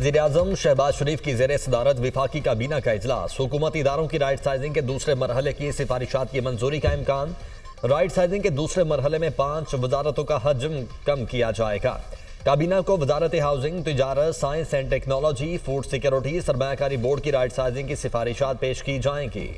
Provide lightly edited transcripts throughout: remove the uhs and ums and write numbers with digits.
वज़ीर-ए-आज़म शहबाज शरीफ की ज़ेर सदारत वफाकी काबीना का इजलास। हुकूमती इदारों की राइट साइजिंग के दूसरे मरहले की सिफारिशात की मंजूरी का इम्कान। राइट साइजिंग के दूसरे मरहले में 5 वजारतों का हजम कम किया जाएगा। काबीना को वजारत हाउसिंग, तिजारत, science and technology, food security, सरमायाकारी बोर्ड की राइट साइजिंग की सिफारिशात पेश की जाएंगी।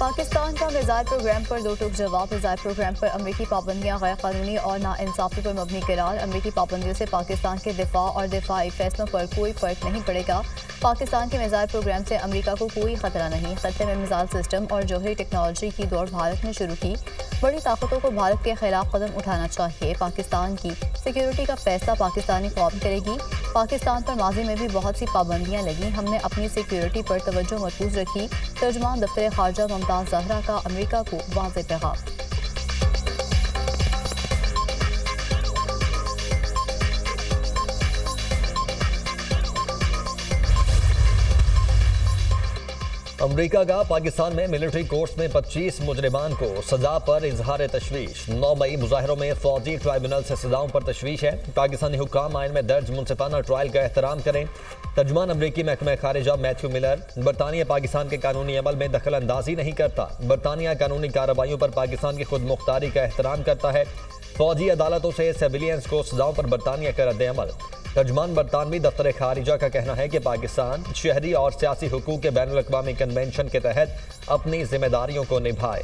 पाकिस्तान का मिसाइल प्रोग्राम पर दो टूक जवाब। मिसाइल प्रोग्राम पर अमरीकी पाबंदियां गैर कानूनी और नाइंसाफी पर मबनी करार। अमरीकी पाबंदियों से पाकिस्तान के दिफा और दिफाई फैसलों पर कोई फर्क नहीं पड़ेगा। पाकिस्तान के मिसाइल प्रोग्राम से अमरीका को कोई खतरा नहीं। खत्ते में मिसाइल सिस्टम और जौहरी टेक्नोलॉजी की दौड़ भारत ने शुरू की। बड़ी ताकतों को भारत के खिलाफ कदम उठाना चाहिए। पाकिस्तान की सिक्योरिटी का फैसला पाकिस्तानी कौम करेगी। पाकिस्तान पर माजी में भी बहुत सी पाबंदियां लगी, हमने अपनी सिक्योरिटी पर तवज्जो मरकूज रखी। तर्जुमान दफ्तर खारजा मुमताज जहरा का अमरीका को वाज़ेह पैगाम। अमरीका का पाकिस्तान में मिलिट्री कोर्ट्स में 25 मुजरिमान को सजा पर इजहार तशवीश। 9 मई मुजाहरों में फौजी ट्राइब्यूनल से सजाओं पर तशवीश है। पाकिस्तानी हुक्काम आइन में दर्ज मुनसिफाना ट्रायल का एहतराम करें। तर्जुमान अमरीकी महकमा खारिजा मैथ्यू मिलर। बरतानिया पाकिस्तान के कानूनी अमल में दखल अंदाजी नहीं करता। बरतानिया कानूनी कार्रवाइयों पर पाकिस्तान की खुद मुख्तारी का एहतराम करता है। फौजी अदालतों से सिविलियंस को सजाओं पर बरतानिया का रद्द अमल। तर्जुमान बरतानवी दफ्तर खारिजा का कहना है कि पाकिस्तान शहरी और सियासी हुकूक के बैनुल अक़वामी कन्वेंशन के तहत अपनी जिम्मेदारियों को निभाए।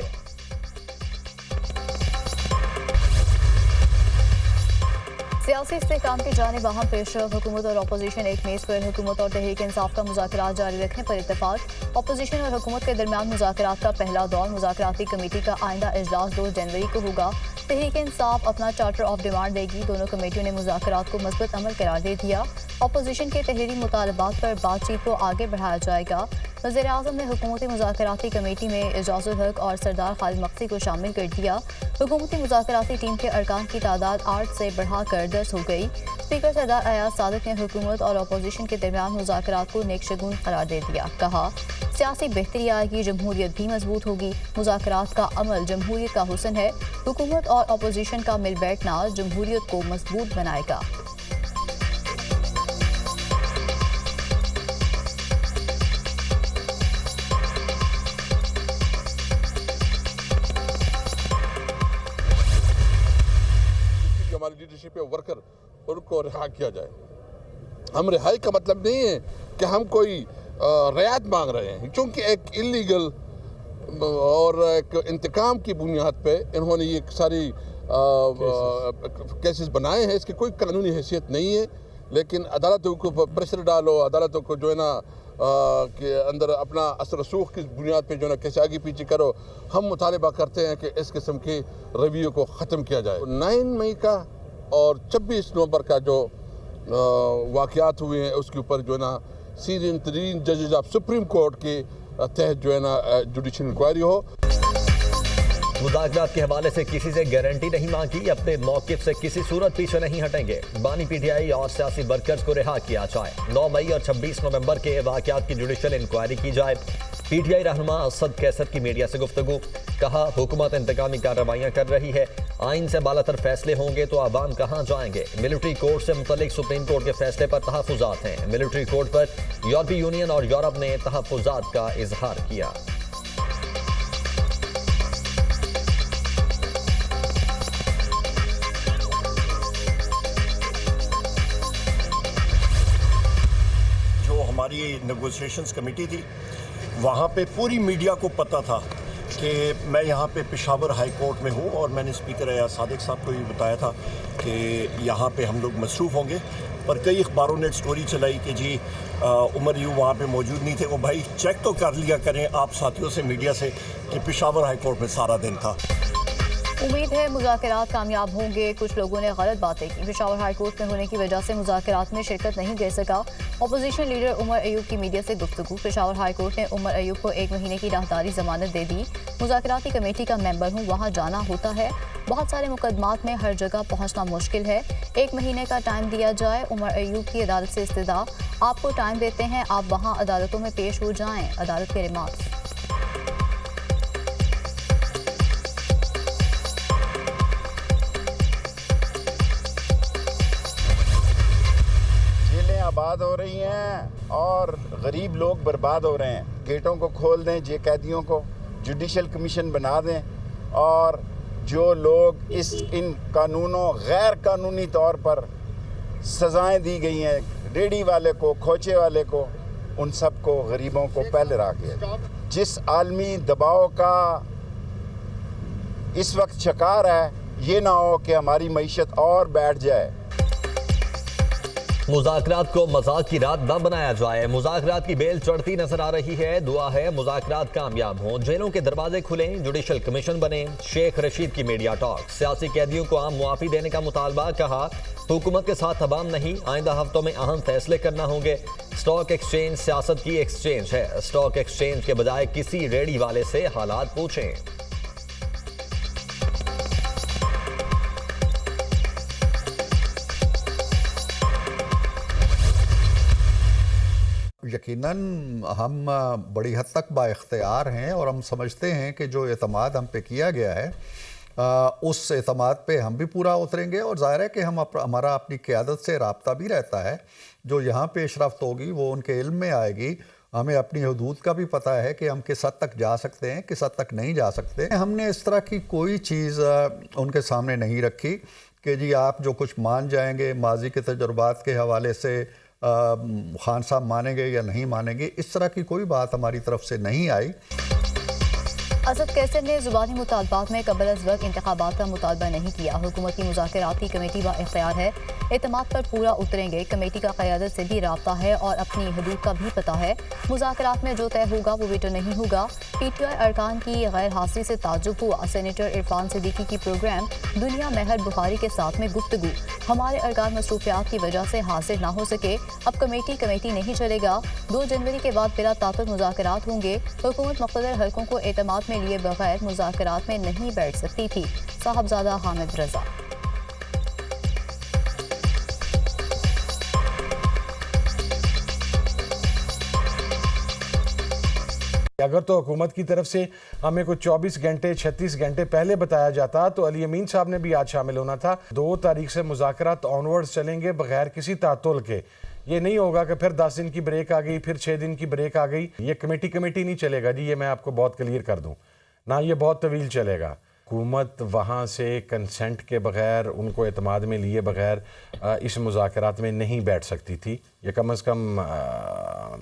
सियासी इस्तेहकाम की जानिब वहाँ पेशरफ। हुकूमत और अपोजिशन एक मेज़ पर। हुकूमत और तहरीक इंसाफ का मुज़ाकरात जारी रखने पर इत्तेफाक। अपोजिशन और हुकूमत के दरमियान मुज़ाकरात का पहला दौर। मुज़ाकराती कमेटी का आइंदा इजलास 2 जनवरी को होगा। तहरीक इंसाफ अपना चार्टर ऑफ डिमांड देगी। दोनों कमेटियों ने मुज़ाकरात को मस्बत अमल करार दे दिया। अपोजिशन के तहरीरी मुतालबात पर बातचीत को आगे बढ़ाया जाएगा। वज़ीर-ए-आज़म ने हुकूमती मुज़ाकराती कमेटी में एजाज़ुल हक और सरदार खालिद मक्सी को शामिल कर दिया। हुकूमती मुज़ाकराती टीम के अरकान की तादाद 8 से बढ़ाकर 10 हो गई। स्पीकर सरदार अयाज सादिक ने हुकूमत और अपोजिशन के दरमियान मुज़ाकरात को नेकशगुन करार दे दिया। कहा, सियासी बेहतरी आएगी, जमहूरियत भी मजबूत होगी। मुज़ाकरात का अमल जमहूरियत का हुस्न है। हुकूमत और अपोजिशन का मिल बैठना जमहूरियत को मजबूत बनाएगा। हमारी लीडरशिप वर्कर उनको रिहा किया जाए। हम रिहाई का मतलब नहीं है कि हम कोई रियायत मांग रहे हैं, क्योंकि एक इलीगल और एक इंतकाम की बुनियाद पे इन्होंने ये सारी केसेस बनाए हैं। इसकी कोई कानूनी हैसियत नहीं है, लेकिन अदालतों को प्रेशर डालो, अदालतों को जो है ना के अंदर अपना असर रसूख की बुनियाद पे जो है ना कैसे आगे पीछे करो। हम मुतालबा करते हैं कि इस किस्म के रवैयों को ख़त्म किया जाए। 9 मई का और 26 नवंबर का जो वाक़यात हुए हैं उसके ऊपर जो है ना सीनियर तरीन जजेस ऑफ सुप्रीम कोर्ट के तहत जो है ना जुडिशल इंक्वायरी हो। मुज़ाकरात के हवाले से किसी से गारंटी नहीं मांगी। अपने मौक़िफ़ से किसी सूरत पीछे नहीं हटेंगे। बानी पीटीआई और सियासी वर्कर्स को रिहा किया जाए। 9 मई और 26 नवंबर के वाक़यात की जुडिशल इंक्वायरी की जाए। पीटीआई रहनुमा असद कैसर की मीडिया से गुफ्तगू। कहा, हुकूमत इंतकामी कार्रवाइयाँ कर रही है। आइन से बालातर फैसले होंगे तो आवाम कहाँ जाएंगे। मिलिट्री कोर्ट से मुतल्लिक सुप्रीम कोर्ट के फैसले पर तहफ़्फ़ुज़ात हैं। मिलिट्री कोर्ट पर यूरोपीय यूनियन और यूरोप ने तहफ़्फ़ुज़ात का इजहार किया। हमारी नेगोशिएशंस कमेटी थी, वहाँ पे पूरी मीडिया को पता था कि मैं यहाँ पे पेशावर हाई कोर्ट में हूँ, और मैंने स्पीकर अयाज सादिक साहब को भी बताया था कि यहाँ पे हम लोग मसरूफ़ होंगे। पर कई अखबारों ने स्टोरी चलाई कि जी उमर यूँ वहाँ पे मौजूद नहीं थे। वो भाई चेक तो कर लिया करें आप साथियों से, मीडिया से, कि पेशावर हाई कोर्ट में सारा दिन था। उम्मीद है मुज़ाकरात कामयाब होंगे। कुछ लोगों ने गलत बातें की। पेशावर हाई कोर्ट में होने की वजह से मुज़ाकरात में शिरकत नहीं दे सका। अपोजिशन लीडर उमर अयूब की मीडिया से गुफ्तगू। पेशावर हाई कोर्ट ने उमर अयूब को 1 महीने की राहदारी जमानत दे दी। मुज़ाकराती कमेटी का मेंबर हूँ, वहाँ जाना होता है। बहुत सारे मुकदमात में हर जगह पहुँचना मुश्किल है। 1 महीने का टाइम दिया जाए। उमर अयूब की अदालत से इस्तदा। आपको टाइम देते हैं, आप वहाँ अदालतों में पेश हो जाएं। अदालत के रिमार्क्स। आबाद हो रही हैं और गरीब लोग बर्बाद हो रहे हैं। गेटों को खोल दें, जे कैदियों को जुडिशल कमीशन बना दें और जो लोग इन कानूनों गैर कानूनी तौर पर सज़ाएं दी गई हैं, रेडी वाले को, खोचे वाले को, उन सब को, गरीबों को पहले रखिए। जिस आलमी दबाव का इस वक्त शिकार है, ये ना हो कि हमारी मईशत और बैठ जाए। मुज़ाकरात को मजाक की रात न बनाया जाए। मुज़ाकरात की बेल चढ़ती नजर आ रही है। दुआ है मुज़ाकरात कामयाब हों, जेलों के दरवाजे खुलें, जुडिशल कमीशन बने। शेख रशीद की मीडिया टॉक। सियासी कैदियों को आम मुआफ़ी देने का मुतालबा। कहा हुकूमत के साथ अवाम नहीं, आइंदा हफ्तों में अहम फैसले करना होंगे। स्टॉक एक्सचेंज सियासत की एक्सचेंज है। स्टॉक एक्सचेंज के बजाय किसी रेडी वाले से हालात पूछें। यकीनन हम बड़ी हद तक बाइख्तियार हैं और हम समझते हैं कि जो एतमाद हम पे किया गया है उस एतमाद पे हम भी पूरा उतरेंगे। और ज़ाहिर है कि हमारा अपनी क़यादत से रब्ता भी रहता है। जो यहाँ पेशरफ्त होगी वो उनके इल्म में आएगी। हमें अपनी हदूद का भी पता है कि हम किस हद तक जा सकते हैं, किस हद तक नहीं जा सकते। हमने इस तरह की कोई चीज़ उनके सामने नहीं रखी कि जी आप जो कुछ मान जाएंगे, माजी के तजुर्बात के हवाले से खान साहब मानेंगे या नहीं मानेंगे, इस तरह की कोई बात हमारी तरफ से नहीं आई। असद कैसर ने ज़ुबानी मुतालबात में कबल अज़ वक्त इंतखाबात का मुतालबा नहीं किया। हुकूमत की मुज़ाकराती कमेटी बा इख्तियार है, एतमाद पर पूरा उतरेंगे। कमेटी का क़यादत से भी राब्ता है और अपनी हदूद का भी पता है। मुज़ाकरात में जो तय होगा वो वेटो नहीं होगा। PTI अरकान की गैर हाज़िरी से ताज्जुब हुआ। सेनेटर इरफान सिद्दीकी की प्रोग्राम दुनिया महर बुखारी के साथ में गुफ्तगू। हमारे अरकान मसरूफियात की वजह से हासिल ना हो सके, अब कमेटी नहीं चलेगा। 2 जनवरी के बाद बिला ताक़त मुज़ाकरात होंगे। हुकूमत मुक़्तदर हलकों को एतमाद में लिए बगैर मुज़ाकरात में नहीं बैठ सकती थी। साहबजादा हामिद रजा। अगर तो हुकूमत की तरफ से हमें कुछ 24 घंटे 36 घंटे पहले बताया जाता तो अली अमीन साहब ने भी आज शामिल होना था। 2 तारीख से मुज़ाकरात ऑनवर्ड्स चलेंगे बगैर किसी तातुल के। ये नहीं होगा कि फिर 10 दिन की ब्रेक आ गई, फिर 6 दिन की ब्रेक आ गई। ये कमेटी नहीं चलेगा जी, ये मैं आपको बहुत क्लियर कर दूं ना, ये बहुत तवील चलेगा। हुकूमत वहाँ से कंसेंट के बगैर, उनको एतमाद में लिए बगैर इस मुज़ाकरात में नहीं बैठ सकती थी। ये कम अज़ कम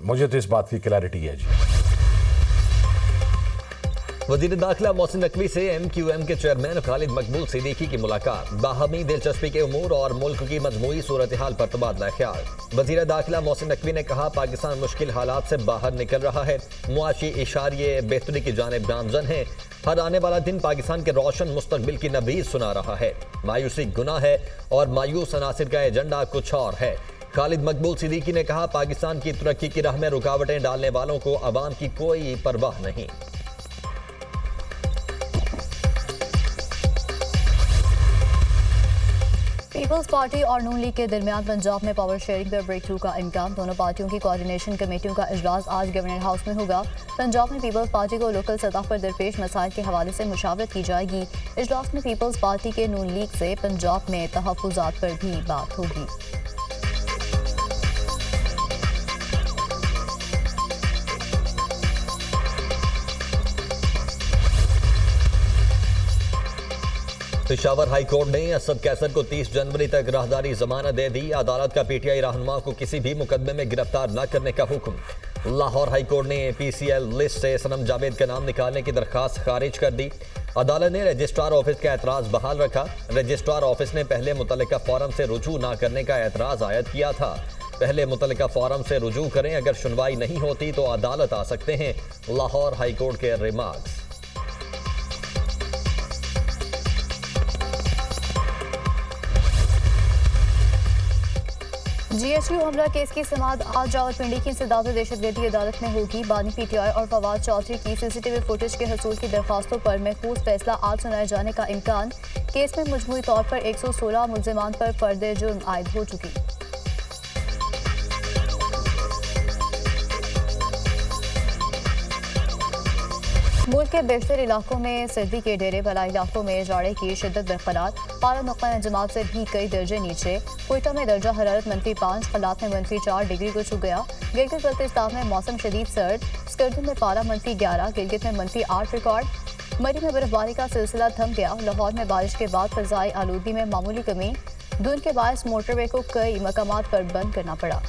मुझे तो इस बात की क्लैरिटी है जी। वज़ीर दाखिला मोहसिन नकवी से MQM के चेयरमैन खालिद मकबूल सिद्दीकी की मुलाकात। बाहमी दिलचस्पी के उमूर और मुल्क की मजमूई सूरत हाल पर तबादला ख्याल। वज़ीर दाखिला मोहसिन नकवी ने कहा पाकिस्तान मुश्किल हालात से बाहर निकल रहा है। मुआशी इशारे बेहतरी की जानिब गामजन है। हर आने वाला दिन पाकिस्तान के रोशन मुस्तकबिल की नवीज़ सुना रहा है। मायूसी गुनाह है और मायूस अनासिर का एजेंडा कुछ और है। खालिद मकबूल सिद्दीकी ने कहा पाकिस्तान की तरक्की की राह में रुकावटें डालने वालों को अवाम की कोई परवाह नहीं। पीपल्स पार्टी और नून लीग के दरमियान पंजाब में पावर शेयरिंग पर ब्रेक थ्रू का इम्कान। दोनों पार्टियों की कोऑर्डिनेशन कमेटियों का इजलास आज गवर्नर हाउस में होगा। पंजाब में पीपल्स पार्टी को लोकल सतह पर दरपेश मसाइल के हवाले से मुशावरत की जाएगी। इजलास में पीपल्स पार्टी के नून लीग से पंजाब में तहफ़्फ़ुज़ात पर भी बात होगी। पेशावर हाई कोर्ट ने असद कैसर को 30 जनवरी तक राहदारी जमानत दे दी। अदालत का PTI रहनुमा को किसी भी मुकदमे में गिरफ्तार न करने का हुक्म। लाहौर हाई कोर्ट ने PCL लिस्ट से सनम जावेद का नाम निकालने की दरखास्त खारिज कर दी। अदालत ने रजिस्ट्रार ऑफिस का एतराज़ बहाल रखा। रजिस्ट्रार ऑफिस ने पहले मुतल्लिका फॉरम से रुजू न करने का एतराज़ आयद किया था। पहले मुतल्लिका फॉरम से रुजू करें, अगर सुनवाई नहीं होती तो अदालत आ सकते हैं। लाहौर हाई कोर्ट के रिमार्क्स। GSU हमला केस की समाअत आज रावलपिंडी की इंसदाद दहशतगर्दी अदालत में होगी। बानी PTI और फवाद चौधरी की CCTV फुटेज के हसूल की दरखास्तों पर महफूज फैसला आज सुनाए जाने का इम्कान। केस में मजमूई तौर पर 116 मुल्जिमान पर फर्द जुर्म आयद हो चुकी। मुल्क के बेशतर इलाकों में सर्दी के डेरे, बला इलाकों में जाड़े की शिद्दत बरकरार। पारा नुक़्ता जमात से भी कई दर्जे नीचे। कोयटा में दर्जा हरारत -5, खलात में -4 डिग्री को छू गया। गिलगित बल्तिस्तान में मौसम शदीद सर्द। स्कर्दू में पारा -11, गिलगित में -8 रिकॉर्ड। मरी में बर्फबारी का सिलसिला थम गया। लाहौर में बारिश के बाद फ़ज़ाई आलूगी में मामूली कमी। धुंध के बायस मोटरवे को कई मकामात पर बंद करना पड़ा।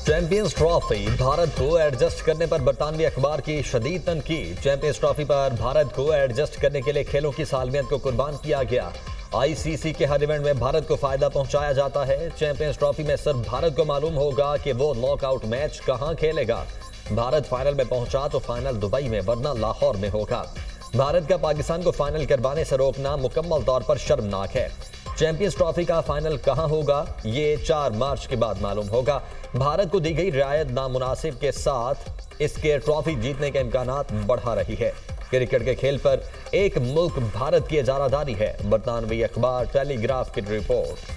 चैंपियंस ट्रॉफी, भारत को एडजस्ट करने पर बरतानवी अखबार की शदीद तनकीद। चैंपियंस ट्रॉफी पर भारत को एडजस्ट करने के लिए खेलों की सालमियत को कुर्बान किया गया। ICC के हर इवेंट में भारत को फायदा पहुंचाया जाता है। चैंपियंस ट्रॉफी में सिर्फ भारत को मालूम होगा कि वो नॉकआउट मैच कहां खेलेगा। भारत फाइनल में पहुंचा तो फाइनल दुबई में, वरना लाहौर में होगा। भारत का पाकिस्तान को फाइनल करवाने से रोकना मुकम्मल तौर पर शर्मनाक है। चैंपियंस ट्रॉफी का फाइनल कहां होगा, ये 4 मार्च के बाद मालूम होगा। भारत को दी गई रियायत नामुनासिब के साथ इसके ट्रॉफी जीतने के इम्कानात बढ़ा रही है। क्रिकेट के खेल पर एक मुल्क भारत की इजारादारी है। बरतानवी अखबार टेलीग्राफ की रिपोर्ट।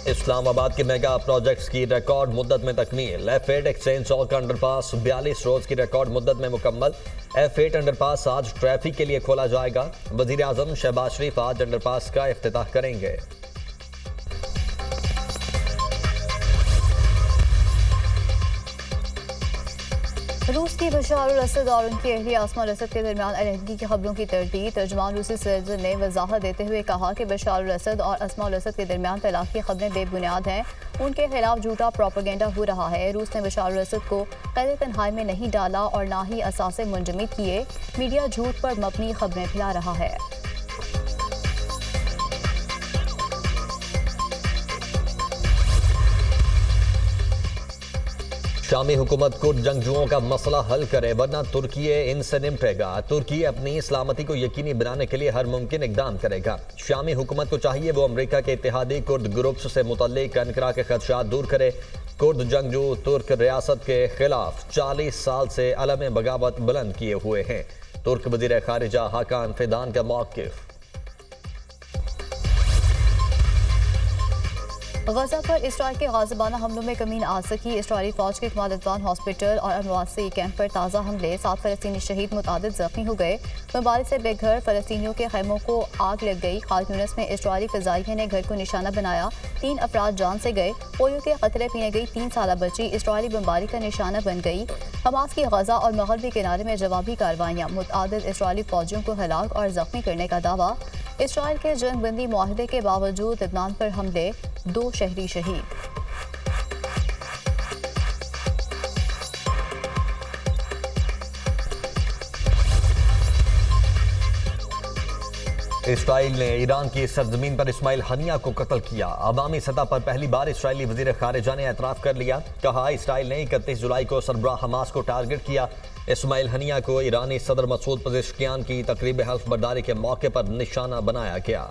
इस्लामाबाद के मेगा प्रोजेक्ट्स की रिकॉर्ड मुद्दत में तकमील। F8 एक्सचेंज चौक का अंडरपास 42 रोज की रिकॉर्ड मुद्दत में मुकम्मल। F8 अंडरपास आज ट्रैफिक के लिए खोला जाएगा। वजीर आजम शहबाज शरीफ आज अंडरपास का इफ्तिताह करेंगे। रूस की बशार अल असद और उनकी अहली आसमा अल असद के दरमियान अलहदगी की खबरों की तरदीद। तर्जुमान रूसी सदर ने वजाहत देते हुए कहा कि बशार अल असद और असमा अल असद के दरमियान तलाक की खबरें बेबुनियाद हैं। उनके खिलाफ झूठा प्रोपेगेंडा हो रहा है। रूस ने बशार अल असद को कैद तन्हाई में नहीं डाला और ना ही असासे मुंजमद किए। मीडिया झूठ पर मबनी खबरें फैला रहा है। शामी हुकूमत कुर्द जंगजुओं का मसला हल करे, वरना तुर्की इनसे निपटेगा। तुर्की अपनी सलामती को यकीनी बनाने के लिए हर मुमकिन इकदाम करेगा। शामी हुकूमत को चाहिए वो अमेरिका के इत्तेहादी कुर्द ग्रुप्स से मुतल्लिक अनकरा के खदशात दूर करे। कुर्द जंगजू तुर्क रियासत के खिलाफ 40 साल से अलम बगावत बुलंद किए हुए हैं। तुर्क वजीर खारिजा हाकान फिदान का मौक़िफ़। गजा पर इसराइल के गाज़िबाना हमलों में कमी न आ सकी। इसराइली फौज के कमाल हॉस्पिटल और अनवासी कैंप पर ताज़ा हमले, 7 फ़लस्तीनी शहीद, मुतादिद जख्मी हो गए। बमबारी से बेघर फ़लस्तीनियों के खैमों को आग लग गई। खान यूनिस में इसराइली फ़ज़ाइये ने घर को निशाना बनाया, 3 अफराद जान से गए। पोलियो के खतरे पीने गई 3 साला बच्ची इसराइली बमबारी का निशाना बन गई। हमास की गजा और मगरबी किनारे में जवाबी कार्रवाइयाँ, मुतादिद इसराइली फौजियों को हलाक और जख्मी करने का दावा। इसराइल के जंगबंदी मुआहदे के बावजूद लबनान पर हमले, 2 शहरी शहीद। इसराइल ने ईरान की सरजमीन पर इस्माइल हनिया को कत्ल किया। अवामी सतह पर पहली बार इसराइली वजीर खारिजा ने एतराफ़ कर लिया। कहा इसराइल ने 31 जुलाई को सरबराह हमास को टारगेट किया। इस्माइल हनिया को ईरानी सदर मसूद पज़ेश्कियान की तकरीब हल्फ बर्दारी के मौके पर निशाना बनाया गया।